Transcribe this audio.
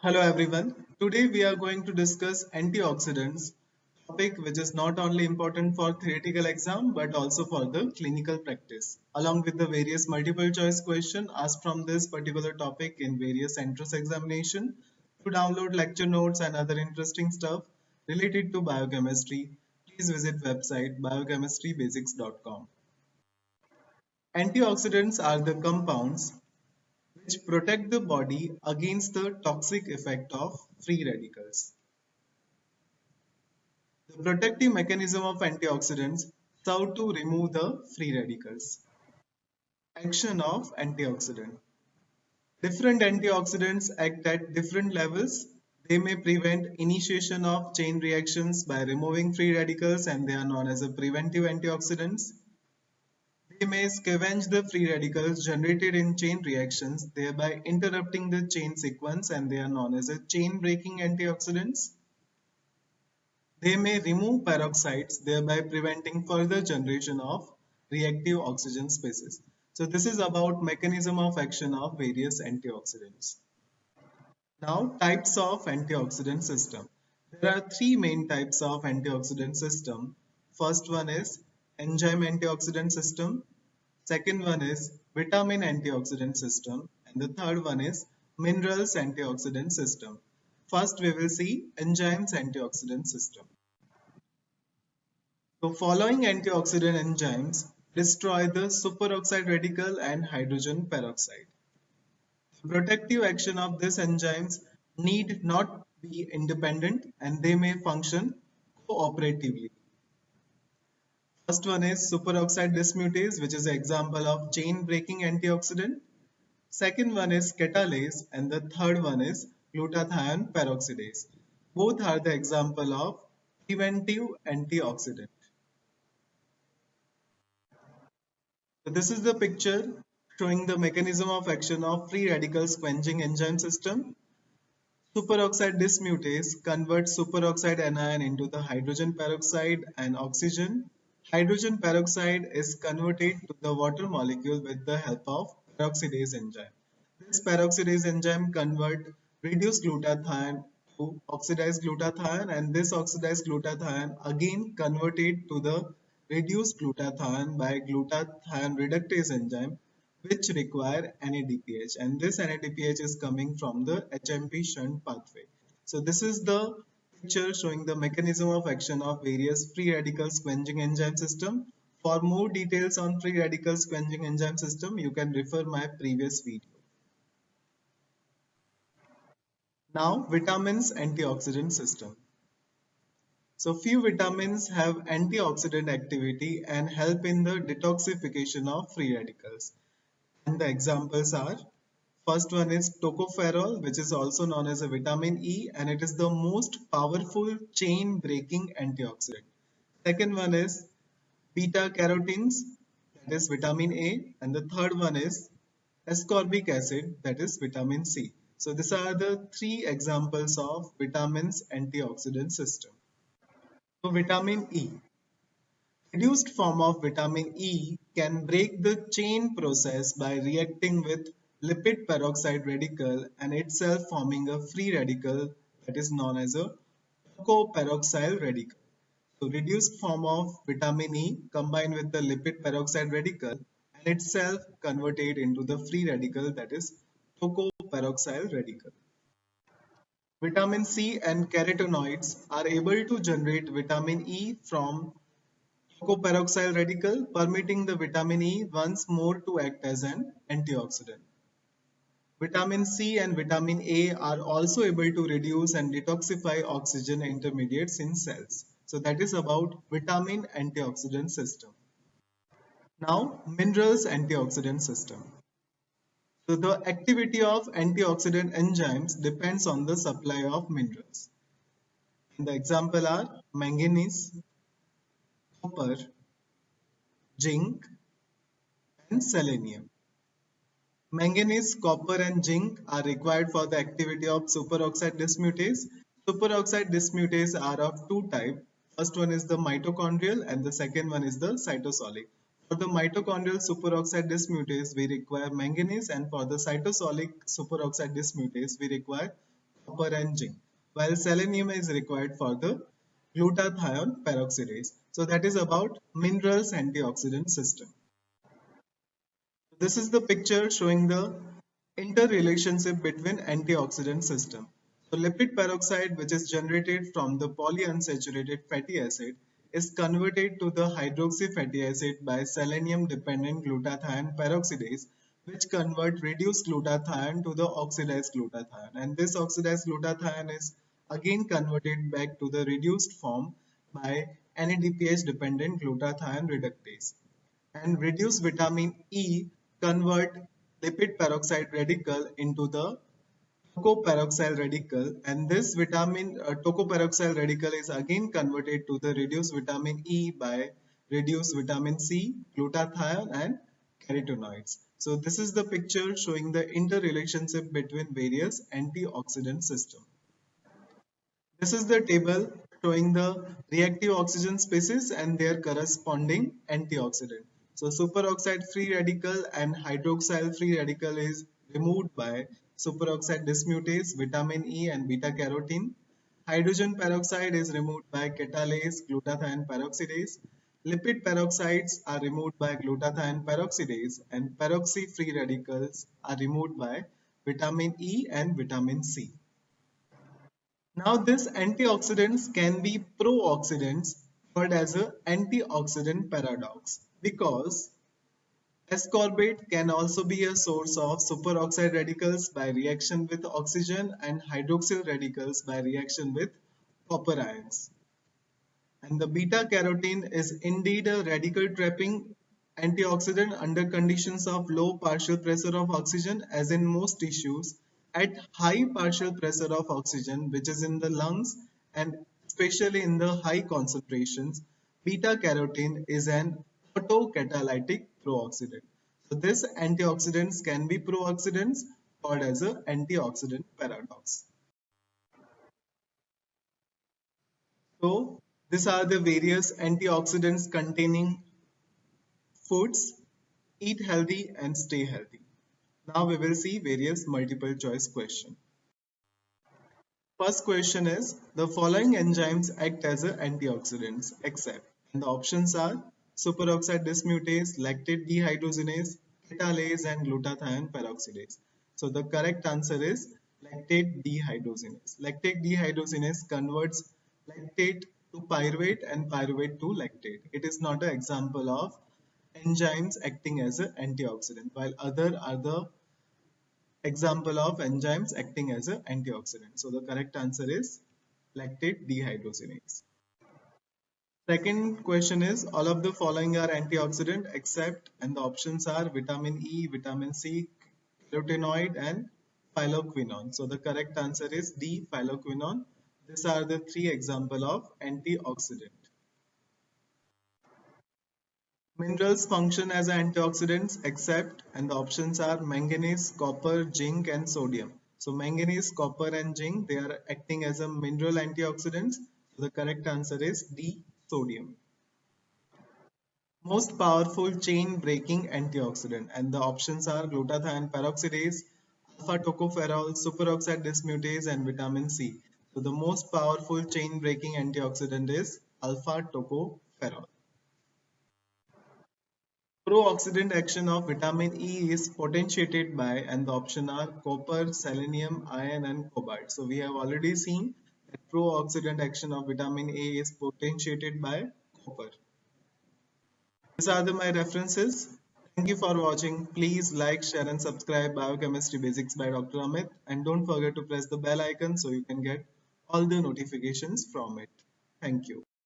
Hello everyone. Today we are going to discuss antioxidants, topic which is not only important for theoretical exam but also for the clinical practice, along with the various multiple choice question asked from this particular topic in various entrance examination. To download lecture notes and other interesting stuff related to biochemistry, please visit website biochemistrybasics.com. Antioxidants are the compounds which protect the body against the toxic effect of free radicals. The protective mechanism of antioxidants serve to remove the free radicals. Action of antioxidant. Different antioxidants act at different levels. They may prevent initiation of chain reactions by removing free radicals and they are known as a preventive antioxidants. They may scavenge the free radicals generated in chain reactions, thereby interrupting the chain sequence, and they are known as a chain breaking antioxidants. They may remove peroxides, thereby preventing further generation of reactive oxygen species. So this is about mechanism of action of various antioxidants. Now, types of antioxidant system. There are three main types of antioxidant system. First one is enzyme antioxidant system. Second one is vitamin antioxidant system. And the third one is minerals antioxidant system. First, we will see enzymes antioxidant system. So, following antioxidant enzymes destroy the superoxide radical and hydrogen peroxide. The protective action of these enzymes need not be independent and they may function cooperatively. First one is superoxide dismutase, which is an example of chain breaking antioxidant. Second one is catalase, and the third one is glutathione peroxidase. Both are the example of preventive antioxidant. So this is the picture showing the mechanism of action of free radicals quenching enzyme system. Superoxide dismutase converts superoxide anion into the hydrogen peroxide and oxygen. Hydrogen peroxide is converted to the water molecule with the help of peroxidase enzyme. This peroxidase enzyme convert reduced glutathione to oxidized glutathione, and this oxidized glutathione again converted to the reduced glutathione by glutathione reductase enzyme, which require NADPH, and this NADPH is coming from the HMP shunt pathway. So this is the picture showing the mechanism of action of various free radicals quenching enzyme system. For more details on free radicals quenching enzyme system, you can refer my previous video. Now, vitamins antioxidant system. So few vitamins have antioxidant activity and help in the detoxification of free radicals. And the examples are, first one is tocopherol, which is also known as a vitamin E, and it is the most powerful chain breaking antioxidant. Second one is beta carotenes, that is vitamin A, and the third one is ascorbic acid, that is vitamin C. So these are the three examples of vitamins antioxidant system. So vitamin E. Reduced form of vitamin E can break the chain process by reacting with lipid peroxide radical and itself forming a free radical that is known as a tocoperoxyl radical. So reduced form of vitamin E combined with the lipid peroxide radical and itself converted into the free radical that is tocoperoxyl radical. Vitamin C and carotenoids are able to generate vitamin E from tocoperoxyl radical, permitting the vitamin E once more to act as an antioxidant. Vitamin C and vitamin A are also able to reduce and detoxify oxygen intermediates in cells. So that is about vitamin antioxidant system. Now, minerals antioxidant system. So the activity of antioxidant enzymes depends on the supply of minerals. And the example are manganese, copper, zinc, and selenium. Manganese, copper, and zinc are required for the activity of superoxide dismutase. Superoxide dismutase are of two types. First one is the mitochondrial and the second one is the cytosolic. For the mitochondrial superoxide dismutase, we require manganese, and for the cytosolic superoxide dismutase, we require copper and zinc, while selenium is required for the glutathione peroxidase. So that is about minerals antioxidant system. This is the picture showing the interrelationship between antioxidant system. So lipid peroxide, which is generated from the polyunsaturated fatty acid, is converted to the hydroxy fatty acid by selenium dependent glutathione peroxidase, which convert reduced glutathione to the oxidized glutathione, and this oxidized glutathione is again converted back to the reduced form by NADPH dependent glutathione reductase. And reduced vitamin E convert lipid peroxide radical into the tocoperoxyl radical, and this vitamin tocoperoxyl radical is again converted to the reduced vitamin E by reduced vitamin C, glutathione and carotenoids. So this is the picture showing the interrelationship between various antioxidant systems. This is the table showing the reactive oxygen species and their corresponding antioxidant. So superoxide free radical and hydroxyl free radical is removed by superoxide dismutase, vitamin E and beta carotene. Hydrogen peroxide is removed by catalase, glutathione peroxidase. Lipid peroxides are removed by glutathione peroxidase, and peroxy free radicals are removed by vitamin E and vitamin C. Now, these antioxidants can be pro-oxidants, called as an antioxidant paradox, because ascorbate can also be a source of superoxide radicals by reaction with oxygen and hydroxyl radicals by reaction with copper ions. And the beta carotene is indeed a radical trapping antioxidant under conditions of low partial pressure of oxygen, as in most tissues. At high partial pressure of oxygen, which is in the lungs and especially in the high concentrations, beta carotene is an autocatalytic pro-oxidant. So these antioxidants can be pro-oxidants, called as an antioxidant paradox. So these are the various antioxidants containing foods. Eat healthy and stay healthy. Now we will see various multiple choice questions. First question is, the following enzymes act as antioxidants except, and the options are superoxide dismutase, lactate dehydrogenase, catalase and glutathione peroxidase. So the correct answer is lactate dehydrogenase. Lactate dehydrogenase converts lactate to pyruvate and pyruvate to lactate. It is not an example of enzymes acting as an antioxidant, while other are the example of enzymes acting as an antioxidant. So the correct answer is lactate dehydrogenase. Second question is, all of the following are antioxidant except, and the options are vitamin E, vitamin C, carotenoid and phylloquinone. So the correct answer is D, phylloquinone. These are the three example of antioxidant. Minerals function as antioxidants except, and the options are manganese, copper, zinc and sodium. So manganese, copper and zinc, they are acting as a mineral antioxidants. So the correct answer is D, sodium. Most powerful chain breaking antioxidant, and the options are glutathione peroxidase, alpha tocopherol, superoxide dismutase and vitamin C. So the most powerful chain breaking antioxidant is alpha tocopherol. Pro-oxidant action of vitamin E is potentiated by, and the option are copper, selenium, iron and cobalt. So we have already seen that pro-oxidant action of vitamin A is potentiated by copper. These are my references. Thank you for watching. Please like, share and subscribe Biochemistry Basics by Dr. Amit, and don't forget to press the bell icon so you can get all the notifications from it. Thank you.